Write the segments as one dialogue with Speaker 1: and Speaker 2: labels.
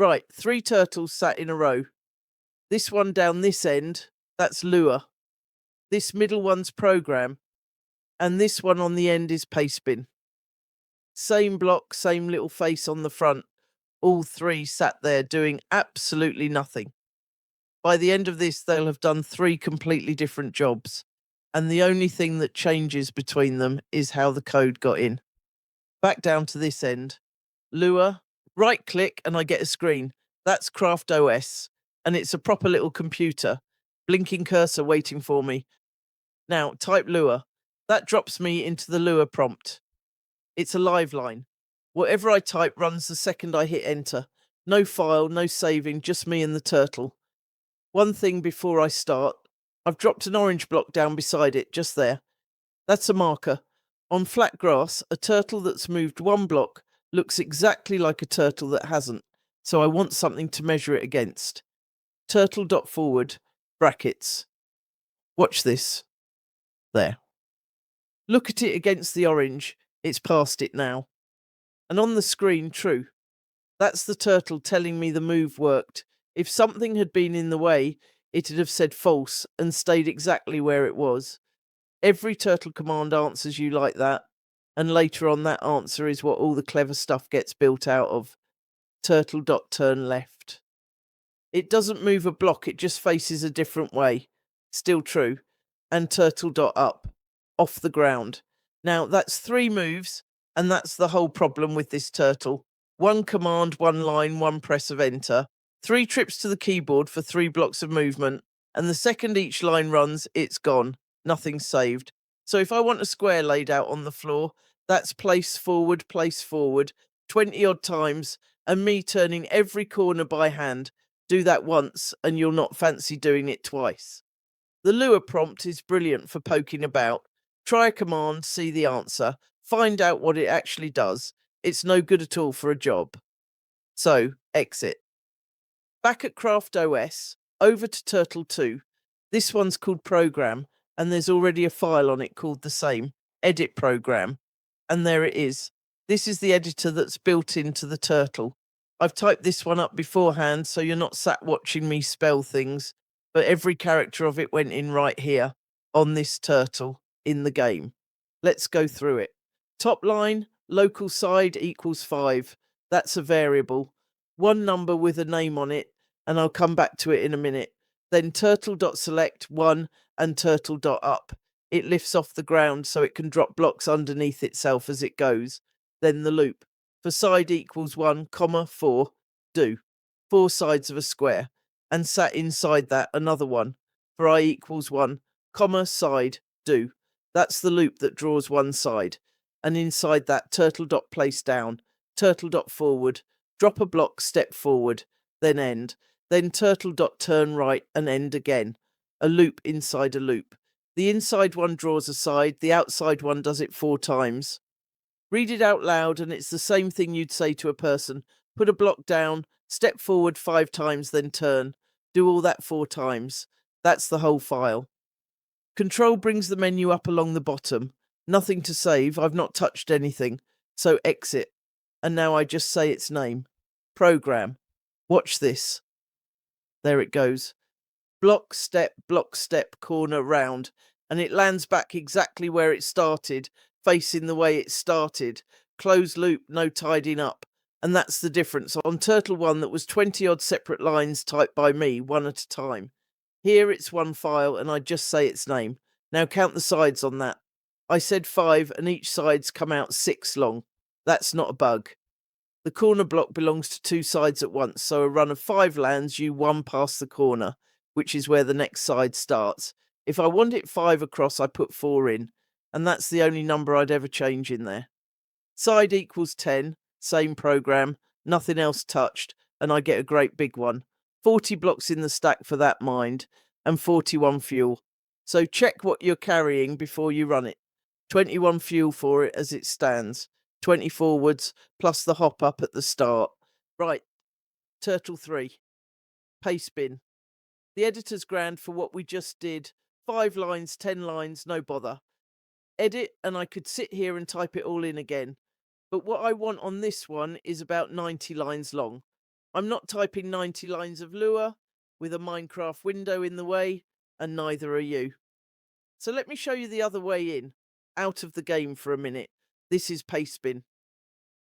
Speaker 1: Right, 3 turtles sat in a row. This one down this end, that's lure. This middle one's program. And this one on the end is Pastebin. Same block, same little face on the front. All 3 sat there doing absolutely nothing. By the end of this, they'll have done 3 completely different jobs. And the only thing that changes between them is how the code got in. Back down to this end. Lure, right click and I get a screen. That's CraftOS. And it's a proper little computer. Blinking cursor waiting for me. Now, type lure. That drops me into the lure prompt. It's a live line. Whatever I type runs the second I hit enter. No file, no saving, just me and the turtle. One thing before I start, I've dropped an orange block down beside it, just there. That's a marker. On flat grass, a turtle that's moved 1 block looks exactly like a turtle that hasn't, so I want something to measure it against. Turtle.forward, brackets. Watch this. There. Look at it against the orange. It's past it now. And on the screen, true. That's the turtle telling me the move worked. If something had been in the way, it'd have said false and stayed exactly where it was. Every turtle command answers you like that, and later on that answer is what all the clever stuff gets built out of. Turtle.turn left. It doesn't move a block, it just faces a different way. Still true. And turtle.up. Off the ground. Now that's 3 moves, and that's the whole problem with this turtle. 1 command, 1 line, 1 press of enter. 3 trips to the keyboard for 3 blocks of movement, and the second each line runs, it's gone. Nothing's saved. So if I want a square laid out on the floor, that's place forward, 20 odd times, and me turning every corner by hand. Do that once, and you'll not fancy doing it twice. The lure prompt is brilliant for poking about. Try a command, see the answer, find out what it actually does. It's no good at all for a job. So, exit. Back at CraftOS, over to Turtle 2. This one's called Program, and there's already a file on it called the same, Edit Program. And there it is. This is the editor that's built into the turtle. I've typed this one up beforehand, so you're not sat watching me spell things, but every character of it went in right here, on this turtle, in the game. Let's go through it. Top line, local side equals 5. That's a variable. 1 number with a name on it, and I'll come back to it in a minute. Then turtle.select 1 and turtle.up. It lifts off the ground so it can drop blocks underneath itself as it goes. Then the loop. For side equals 1, 4, do. 4 sides of a square. And sat inside that another one. For I equals 1, side, do. That's the loop that draws 1 side. And inside that, turtle.place down, turtle.forward, drop a block, step forward, then end. Then turtle.turn right and end again. A loop inside a loop. The inside one draws a side, the outside one does it 4 times. Read it out loud and it's the same thing you'd say to a person. Put a block down, step forward 5 times, then turn. Do all that 4 times. That's the whole file. Control brings the menu up along the bottom. Nothing to save, I've not touched anything. So exit. And now I just say its name. Program. Watch this. There it goes. Block, step, corner, round. And it lands back exactly where it started, facing the way it started. Closed loop, no tidying up. And that's the difference. On Turtle 1, that was 20 odd separate lines typed by me, one at a time. Here it's 1 file and I just say its name. Now count the sides on that. I said 5 and each side's come out 6 long. That's not a bug. The corner block belongs to 2 sides at once, so a run of 5 lands you 1 past the corner, which is where the next side starts. If I want it 5 across, I put 4 in, and that's the only number I'd ever change in there. Side equals 10, same program, nothing else touched, and I get a great big one. 40 blocks in the stack for that mind, and 41 fuel. So check what you're carrying before you run it. 21 fuel for it as it stands. 20 forwards, plus the hop up at the start. Right, Turtle 3. Pastebin. The editor's grand for what we just did. 5 lines, 10 lines, no bother. Edit, and I could sit here and type it all in again. But what I want on this one is about 90 lines long. I'm not typing 90 lines of Lua with a Minecraft window in the way, and neither are you. So let me show you the other way in, out of the game for a minute. This is Pastebin.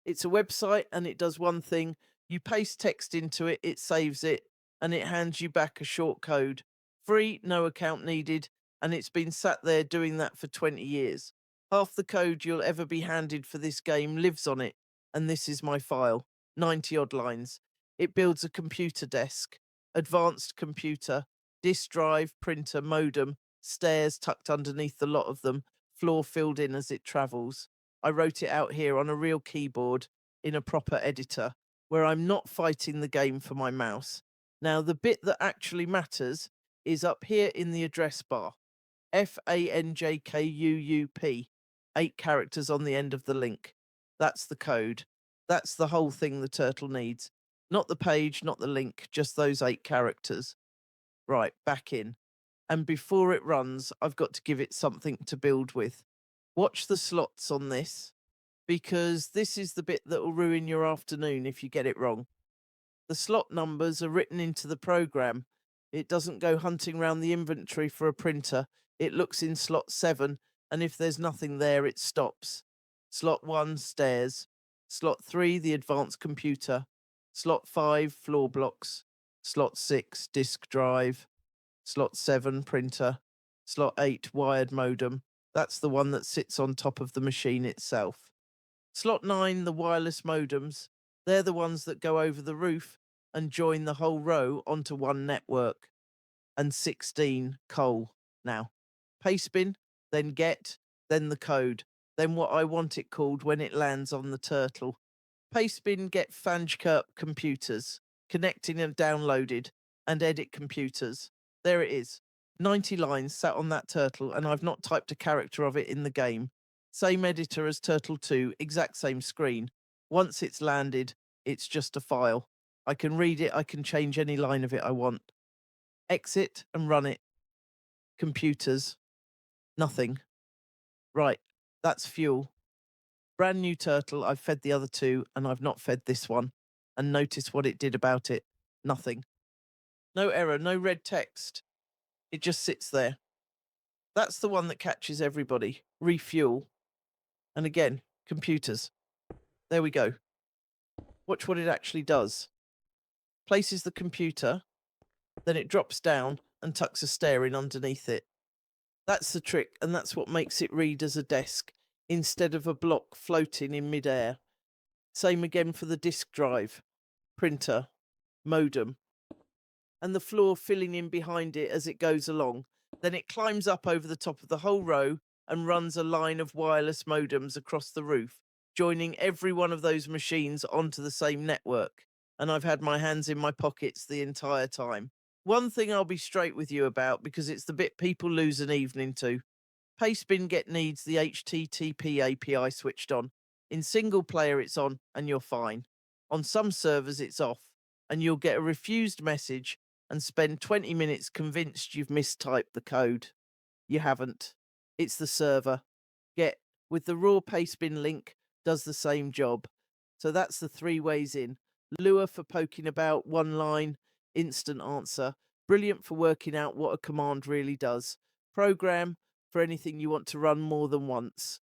Speaker 1: It's a website and it does one thing. You paste text into it, it saves it, and it hands you back a short code. Free, no account needed, and it's been sat there doing that for 20 years. Half the code you'll ever be handed for this game lives on it, and this is my file, 90 odd lines. It builds a computer desk, advanced computer, disk drive, printer, modem, stairs tucked underneath the lot of them, floor filled in as it travels. I wrote it out here on a real keyboard in a proper editor where I'm not fighting the game for my mouse. Now, the bit that actually matters is up here in the address bar. FANJKUUP. 8 characters on the end of the link. That's the code. That's the whole thing the turtle needs. Not the page, not the link, just those 8 characters. Right, back in. And before it runs, I've got to give it something to build with. Watch the slots on this, because this is the bit that will ruin your afternoon if you get it wrong. The slot numbers are written into the program. It doesn't go hunting around the inventory for a printer. It looks in slot 7, and if there's nothing there, it stops. Slot 1, stairs. Slot 3, the advanced computer. Slot 5, floor blocks. Slot 6, disk drive. Slot 7, printer. Slot 8, wired modem. That's the one that sits on top of the machine itself. Slot 9, the wireless modems. They're the ones that go over the roof and join the whole row onto one network. And 16, coal. Now, Pastebin, then get, then the code, then what I want it called when it lands on the turtle. Pastebin get Fanjkerp computers, connecting and downloaded, and edit computers. There it is. 90 lines sat on that turtle, and I've not typed a character of it in the game. Same editor as Turtle 2, exact same screen. Once it's landed, it's just a file. I can read it, I can change any line of it I want. Exit and run it. Computers. Nothing. Right, that's fuel. Brand new turtle, I've fed the other 2, and I've not fed this one. And notice what it did about it. Nothing. No error, no red text. It just sits there. That's the one that catches everybody. Refuel. And again, computers. There we go. Watch what it actually does. Places the computer, then it drops down and tucks a stair in underneath it. That's the trick, and that's what makes it read as a desk instead of a block floating in midair. Same again for the disk drive, printer, modem, and the floor filling in behind it as it goes along. Then it climbs up over the top of the whole row and runs a line of wireless modems across the roof, joining every one of those machines onto the same network. And I've had my hands in my pockets the entire time. One thing I'll be straight with you about, because it's the bit people lose an evening to. Pastebin get needs the HTTP API switched on. In single player it's on and you're fine. On some servers it's off, and you'll get a refused message and spend 20 minutes convinced you've mistyped the code. You haven't. It's the server. Get with the raw Pastebin link does the same job. So that's the 3 ways in. Lua for poking about, one line, instant answer. Brilliant for working out what a command really does. Program for anything you want to run more than once.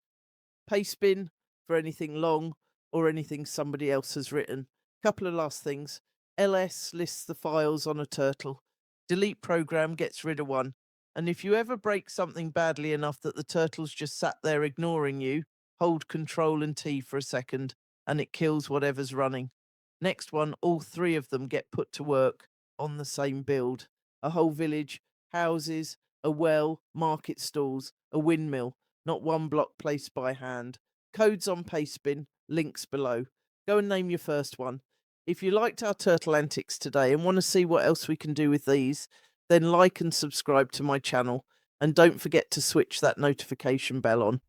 Speaker 1: Pastebin for anything long or anything somebody else has written. Couple of last things. ls lists the files on a turtle. Delete program gets rid of one. And if you ever break something badly enough that the turtle's just sat there ignoring you, hold Control and T for a second, and it kills whatever's running. Next one, all 3 of them get put to work on the same build. A whole village, houses, a well, market stalls, a windmill, not one block placed by hand. Codes on Pastebin, links below. Go and name your first one. If you liked our turtle antics today and want to see what else we can do with these, then like and subscribe to my channel, and don't forget to switch that notification bell on.